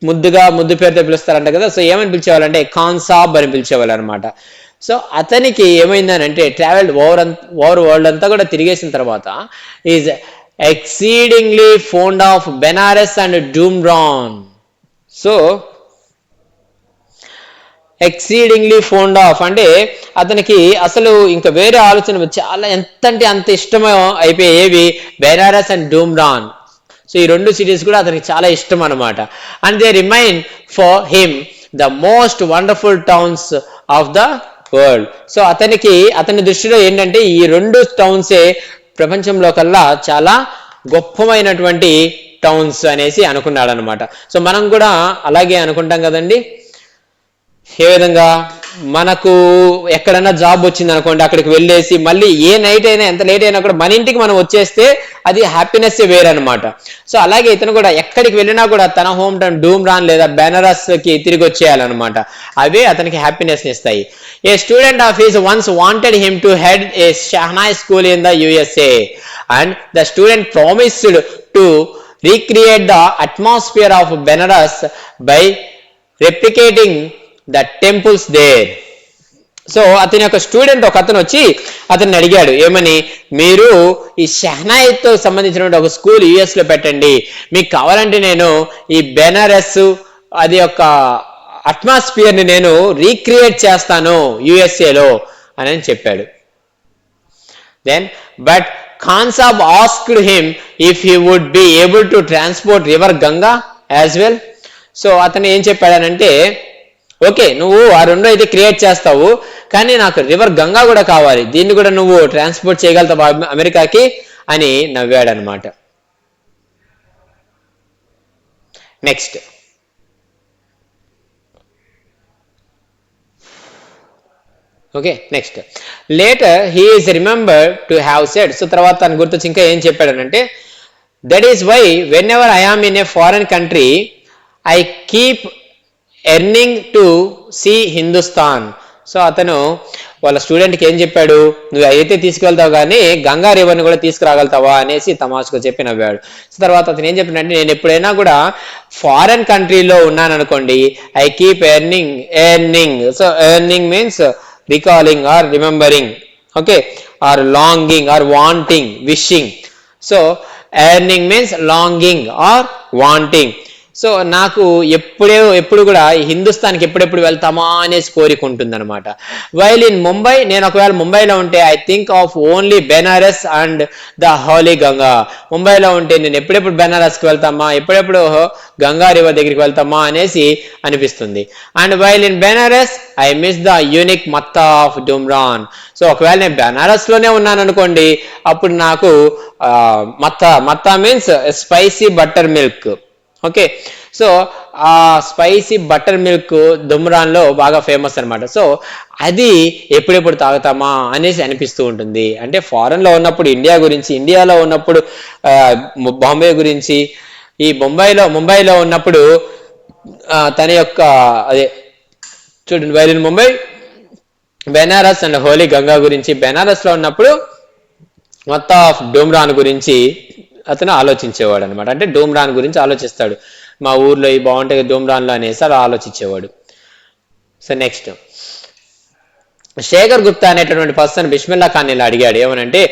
ముద్దు పేరుతో పిలుస్తారంట కదా. సో ఏమని పిలిచేవాళ్ళంటే ఖాన్ సాబ్ అని పిలిచేవాళ్ళు అనమాట. సో అతనికి ఏమైందనంటే ట్రావెల్డ్ ఓవర్ వరల్డ్ అంతా కూడా తిరిగేసిన తర్వాత is exceedingly fond of Benaras and Dumraon. So exceedingly fond of అంటే అతనికి అసలు ఇంకా వేరే ఆలోచన చాలా ఎంతంటే అంత ఇష్టం అయిపోయేవి బెనారస్ అండ్ డూమ్రాన్. సో ఈ 2 సిటీస్ కూడా అతనికి చాలా ఇష్టం అనమాట. And they remain for him the most wonderful towns of the world. So అతని దృష్టిలో ఏంటంటే ఈ 2 టౌన్సే ప్రపంచంలో కల్లా చాలా గొప్పమైనటువంటి టౌన్స్ అనేసి అనుకున్నాడు అనమాట. సో మనం కూడా అలాగే అనుకుంటాం కదండి. ఏ విధంగా మనకు ఎక్కడైనా జాబ్ వచ్చింది అనుకోండి, అక్కడికి వెళ్ళేసి మళ్ళీ ఏ నైట్ అయినా ఎంత లేట్ అయినా కూడా మన ఇంటికి మనం వచ్చేస్తే అది హ్యాపీనెస్ వేరనమాట. సో అలాగే ఇతను కూడా ఎక్కడికి వెళ్ళినా కూడా తన హోమ్ టౌన్ డూమ్రాన్ లేదా బెనారస్ కి తిరిగి వచ్చేయాలన్నమాట. అవే అతనికి హ్యాపీనెస్ ఇస్తాయి. A student of his once wanted him to head a shehnai school in the USA and the student promised to recreate the atmosphere of Benares by replicating the temples there. So అతని యొక్క student ఒక అతను వచ్చి అతన్ని అడిగాడు, ఏమని, మీరు ఈ షెహనాయ్తో సంబంధించినటువంటి ఒక స్కూల్ US లో పెట్టండి, మీకు కావాలంటే నేను ఈ బెనారస్ అది యొక్క అట్మాస్ఫియర్ ని నేను రీక్రియేట్ చేస్తాను USA లో అని చెప్పాడు. Then but Khan Sahab asked him if he would be able to transport river Ganga as well. So అతను ఏం చెప్పాడనంటే, ఓకే నువ్వు ఆ రెండు అయితే క్రియేట్ చేస్తావు, కానీ నాకు రివర్ గంగా కూడా కావాలి, దీన్ని కూడా నువ్వు ట్రాన్స్పోర్ట్ చేయగలుగుతావు అమెరికాకి అని నవ్వాడు అనమాట. Next okay next later he is remembered to have said. So తర్వాత తను గుర్తొచ్చి ఇంకా ఏం చెప్పాడనంటే, that is why whenever I am in a foreign country I keep yearning to see Hindustan. So అతను వాళ్ళ స్టూడెంట్కి ఏం చెప్పాడు, నువ్వు అయితే తీసుకువెళ్తావు కానీ గంగా రివర్ని కూడా తీసుకురాగలుగుతావా అనేసి తమాషకు చెప్పి నవ్వాడు. సో తర్వాత అతను ఏం చెప్పినంటే, నేను ఎప్పుడైనా కూడా ఫారెన్ కంట్రీలో ఉన్నాను అనుకోండి, I keep earning. So earning means recalling or remembering, okay, or longing or wanting, wishing. So earning means longing or wanting. So నాకు ఎప్పుడు కూడా హిందుస్థాన్కి ఎప్పుడెప్పుడు వెళ్తామా అనేసి కోరిక ఉంటుంది అనమాట. వైల్ ఇన్ ముంబై, నేను ఒకవేళ ముంబైలో ఉంటే I think of only Benaras and the holy Ganga. ముంబైలో ఉంటే నేను ఎప్పుడెప్పుడు బెనారస్కి వెళ్తామా, ఎప్పుడెప్పుడు గంగా రివర్ దగ్గరికి వెళ్తామా అనేసి అనిపిస్తుంది. And while in Benaras I miss the unique mattha of Dumraon. So ఒకవేళ నేను బెనారస్లోనే ఉన్నాను అనుకోండి, అప్పుడు నాకు mattha means spicy butter milk. Okay, so ఆ స్పైసీ బటర్ మిల్క్ దుమ్రాన్లో బాగా ఫేమస్ అనమాట. సో అది ఎప్పుడెప్పుడు తాగుతామా అనేసి అనిపిస్తూ ఉంటుంది. అంటే ఫారెన్లో ఉన్నప్పుడు ఇండియా గురించి, ఇండియాలో ఉన్నప్పుడు బాంబే గురించి, ఈ ముంబైలో ఉన్నప్పుడు తన యొక్క అదే చూడండి, while in Mumbai Benaras and holy Ganga గురించి, బెనారస్లో ఉన్నప్పుడు మొత్తం ఆఫ్ డూమ్రాన్ గురించి అతను ఆలోచించేవాడు అనమాట. అంటే డూమ్రాన్ గురించి ఆలోచిస్తాడు, మా ఊర్లో ఈ బాగుంటాయి డూమ్రాన్లో అనేసి అలా ఆలోచించేవాడు. సో నెక్స్ట్ శేఖర్ గుప్తా అనేటటువంటి పర్సన్ బిస్మిల్లా ఖాన్ ఇలా అడిగాడు, ఏమనంటే,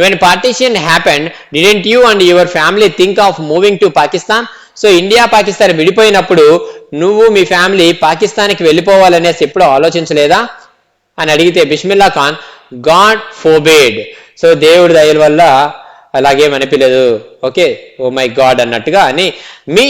when partition happened didn't you and your family think of moving to Pakistan? So India Pakistan విడిపోయినప్పుడు నువ్వు మీ ఫ్యామిలీ పాకిస్తాన్కి వెళ్ళిపోవాలనేసి ఎప్పుడూ ఆలోచించలేదా అని అడిగితే Bismillah Khan god forbid. So దేవుడి దయల వల్ల అలాగేం అనిపించలేదు. ఓకే, ఓ మై గాడ్ అన్నట్టుగా అని. Me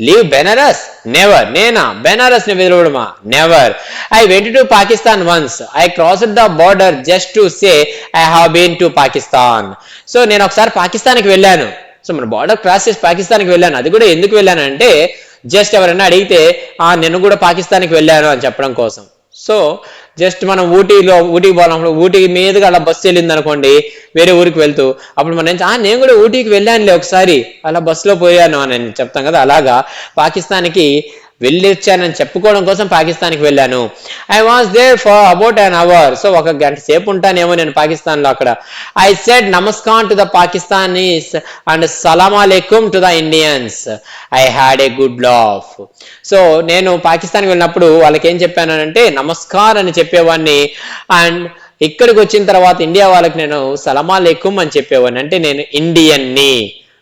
leave Benaras, never. నేనా బెనారస్ ని వదిలవడమా, never. I went to Pakistan once, I crossed the border just to say I have been to Pakistan. So నేను ఒకసారి పాకిస్తాన్కి వెళ్ళాను. సో మన బార్డర్ క్రాస్ చేసి పాకిస్తాన్కి వెళ్ళాను. అది కూడా ఎందుకు వెళ్ళాను అంటే, జస్ట్ ఎవరైనా అడిగితే నేను కూడా పాకిస్తాన్కి వెళ్ళాను అని చెప్పడం కోసం. సో జస్ట్ మనం ఊటీకి పోవాలన్నప్పుడు ఊటీ మీదుగా అలా బస్సు వెళ్ళింది అనుకోండి, వేరే ఊరికి వెళ్తూ, అప్పుడు మనం నేను కూడా ఊటీకి వెళ్ళానులే ఒకసారి, అలా బస్సులో పోయాను అని చెప్తాం కదా. అలాగా పాకిస్తాన్కి వెళ్ళి వచ్చానని చెప్పుకోవడం కోసం పాకిస్తాన్కి వెళ్ళాను. I was there for about an hour. So ఒక గంట సేపు ఉంటానేమో నేను పాకిస్తాన్లో అక్కడ. I said namaskar to the Pakistanis and salaam alaikum to the Indians. I had a good laugh. So నేను పాకిస్తాన్కి వెళ్ళినప్పుడు వాళ్ళకి ఏం చెప్పానంటే నమస్కార్ అని చెప్పేవాడిని, అండ్ ఇక్కడికి వచ్చిన తర్వాత ఇండియా వాళ్ళకి నేను సలాం అలైకుమ్ అని చెప్పేవాడిని. అంటే నేను ఇండియన్ని.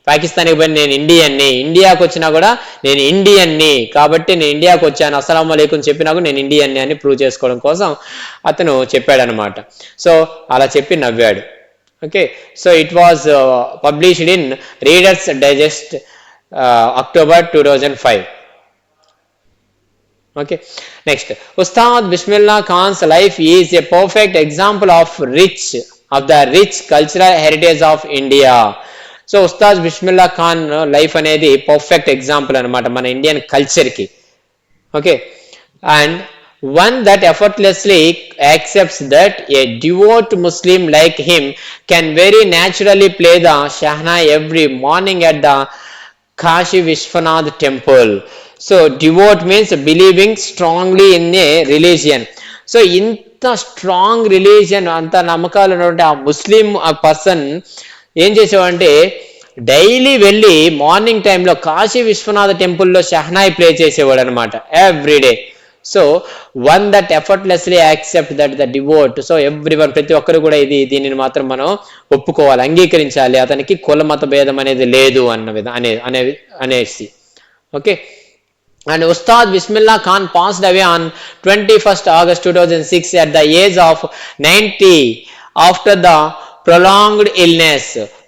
పాకిస్తాన్కి పోయిన నేను ఇండియన్ని, ఇండియాకి వచ్చినా కూడా నేను ఇండియన్ని, కాబట్టి నేను ఇండియాకి వచ్చాను అస్సలాము అలైకుం చెప్పినా కూడా నేను ఇండియన్ని అని ప్రూవ్ చేసుకోవడం కోసం అతను చెప్పాడనమాట. సో అలా చెప్పి నవ్వాడు. Okay, so it was published in readers digest October 2005. Okay, next, Ustad Bismillah Khan's life is a perfect example of rich of the rich cultural heritage of India. So Ustad Bismillah Khan life అనేది perfect example అనమాట మన Indian కల్చర్కి. Okay, and one that effortlessly accepts that a devout Muslim like him can very naturally play the Shehnai every morning at the Kashi Vishwanath temple. So devout means believing strongly in a religion. So ఇంత strong religion, అంత నమ్మకాలు ఉన్నటువంటి ఆ ముస్లిం person ఏం చేసేవాడంటే daily వెళ్ళి morning టైంలో కాశీ విశ్వనాథ టెంపుల్లో shehnai play చేసేవాడు అనమాట everyday. So one that effortlessly accept that the devout. So everyone, ప్రతి ఒక్కరు కూడా దీనిని మాత్రం మనం ఒప్పుకోవాలి, అంగీకరించాలి, అతనికి కుల మత భేదం అనేది లేదు అనేసి. Okay, and Ustad Bismillah Khan passed away on 21st August 2006 at the age of 90 after the prolonged illness.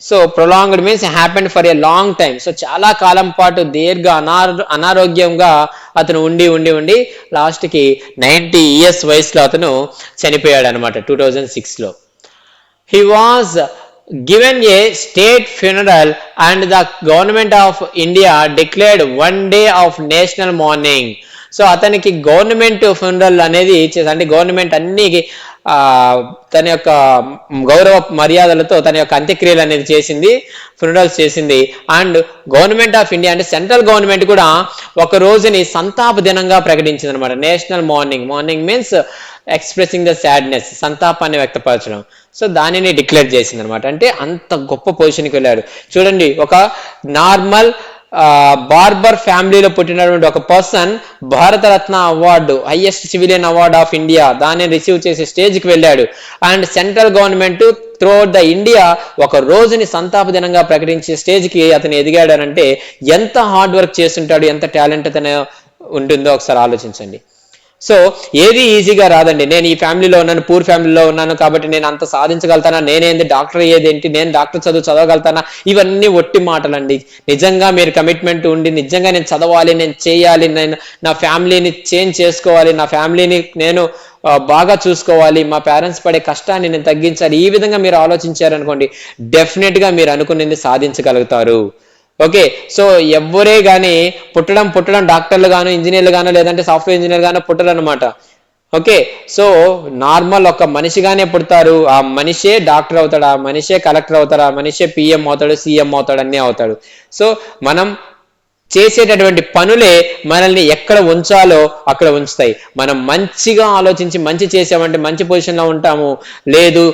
So prolonged means happened for a long time. So చాలా కాలం పాటు దీర్ఘ అనారోగ్యంగా అతను ఉండి లాస్ట్కి 90 years వయసులో అతను చనిపోయాడు అనమాట 2006లో. He was given a state funeral and the government of India declared one day of national mourning. So అతనికి గవర్నమెంట్ ఫ్యూనరల్ అనేది అంటే గవర్నమెంట్ అన్ని తన యొక్క గౌరవ మర్యాదలతో తన యొక్క అంత్యక్రియలు అనేది చేసింది, ఫ్యూనరల్స్ చేసింది. అండ్ గవర్నమెంట్ ఆఫ్ ఇండియా అంటే సెంట్రల్ గవర్నమెంట్ కూడా ఒక రోజుని సంతాప దినంగా ప్రకటించింది అనమాట. National morning means expressing the sadness, సంతాపాన్ని వ్యక్తపరచడం. సో దానిని డిక్లేర్ చేసింది అనమాట. అంటే అంత గొప్ప పొజిషన్కి వెళ్ళాడు. చూడండి, ఒక నార్మల్ బార్బర్ ఫ్యామిలీలో పుట్టినటువంటి ఒక person Bharat Ratna award, highest civilian award of India, దాన్ని రిసీవ్ చేసే స్టేజ్కి వెళ్ళాడు. And central government throughout the India ఒక రోజుని సంతాప దినంగా ప్రకటించే స్టేజ్కి అతను ఎదిగాడు అంటే ఎంత హార్డ్ వర్క్ చేస్తుంటాడు, ఎంత టాలెంట్ అతను ఉంటుందో ఒకసారి ఆలోచించండి. సో ఏది ఈజీగా రాదండి. నేను ఈ ఫ్యామిలీలో ఉన్నాను, పూర్ ఫ్యామిలీలో ఉన్నాను కాబట్టి నేను అంత సాధించగలుగుతానా, నేనేంది డాక్టర్ అయ్యేదేంటి, నేను డాక్టర్ చదవగలుగుతానా, ఇవన్నీ ఒట్టి మాటలండి. నిజంగా మీరు కమిట్మెంట్ ఉండి నిజంగా నేను చదవాలి, నేను చేయాలి, నేను నా ఫ్యామిలీని చేంజ్ చేసుకోవాలి, నా ఫ్యామిలీని నేను బాగా చూసుకోవాలి, మా పేరెంట్స్ పడే కష్టాన్ని నేను తగ్గించాలి, ఈ విధంగా మీరు ఆలోచించారనుకోండి, డెఫినెట్గా మీరు అనుకున్నది సాధించగలుగుతారు. ఓకే, సో ఎవరే కానీ పుట్టడం డాక్టర్లు గాను, ఇంజనీర్లు గాను, లేదంటే సాఫ్ట్వేర్ ఇంజనీర్ గాను పుట్టరు అనమాట. ఓకే, సో నార్మల్ ఒక మనిషిగానే పుడతారు, ఆ మనిషే డాక్టర్ అవుతాడు, ఆ మనిషే కలెక్టర్ అవుతాడు, ఆ మనిషే పిఎం అవుతాడు, సీఎం అవుతాడు, అన్నీ అవుతాడు. సో మనం చేసేటటువంటి పనులే మనల్ని ఎక్కడ ఉంచాలో అక్కడ ఉంచుతాయి. మనం మంచిగా ఆలోచించి మంచి చేసామంటే మంచి పొజిషన్లో ఉంటాము. లేదు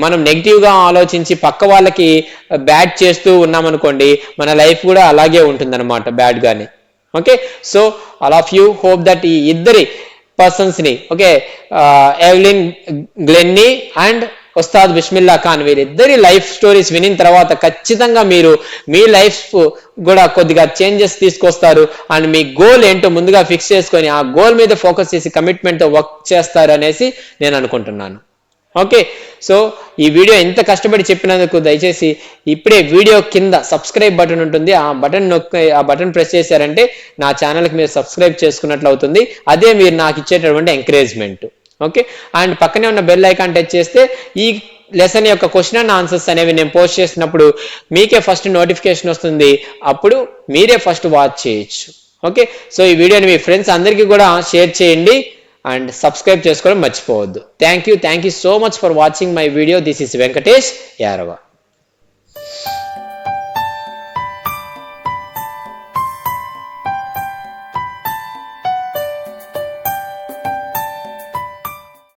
మనం నెగిటివ్గా ఆలోచించి పక్క వాళ్ళకి బ్యాడ్ చేస్తూ ఉన్నామనుకోండి, మన లైఫ్ కూడా అలాగే ఉంటుందన్నమాట, బ్యాడ్గానే. Okay, so all of you hope that ఈ ఇద్దరి పర్సన్స్ని, okay, Evelyn Glennie and Ustad Bismillah Khan, వీరిద్దరి లైఫ్ స్టోరీస్ వినిన తర్వాత ఖచ్చితంగా మీరు మీ లైఫ్ కూడా కొద్దిగా చేంజెస్ తీసుకొస్తారు. అండ్ మీ గోల్ ఏంటో ముందుగా ఫిక్స్ చేసుకొని ఆ గోల్ మీద ఫోకస్ చేసి కమిట్మెంట్తో వర్క్ చేస్తారు అనేసి నేను అనుకుంటున్నాను. ఓకే, సో ఈ వీడియో ఎంత కష్టపడి చెప్పినందుకు దయచేసి ఇప్పుడే వీడియో కింద సబ్స్క్రైబ్ బటన్ ఉంటుంది, ఆ బటన్ ప్రెస్ చేశారంటే నా ఛానల్కి మీరు సబ్స్క్రైబ్ చేసుకున్నట్లు అవుతుంది. అదే మీరు నాకు ఇచ్చేటటువంటి ఎంకరేజ్మెంట్. ఓకే, అండ్ పక్కనే ఉన్న బెల్ ఐకాన్ టచ్ చేస్తే ఈ లెసన్ యొక్క క్వశ్చన్ అండ్ ఆన్సర్స్ అనేవి నేను పోస్ట్ చేసినప్పుడు మీకే ఫస్ట్ నోటిఫికేషన్ వస్తుంది, అప్పుడు మీరే ఫస్ట్ వాచ్ చేయొచ్చు. ఓకే, సో ఈ వీడియోని మీ ఫ్రెండ్స్ అందరికీ కూడా షేర్ చేయండి అండ్ సబ్స్క్రైబ్ చేసుకోవడం మర్చిపోవద్దు. Thank you so much for watching my video. This is Venkatesh Yarava.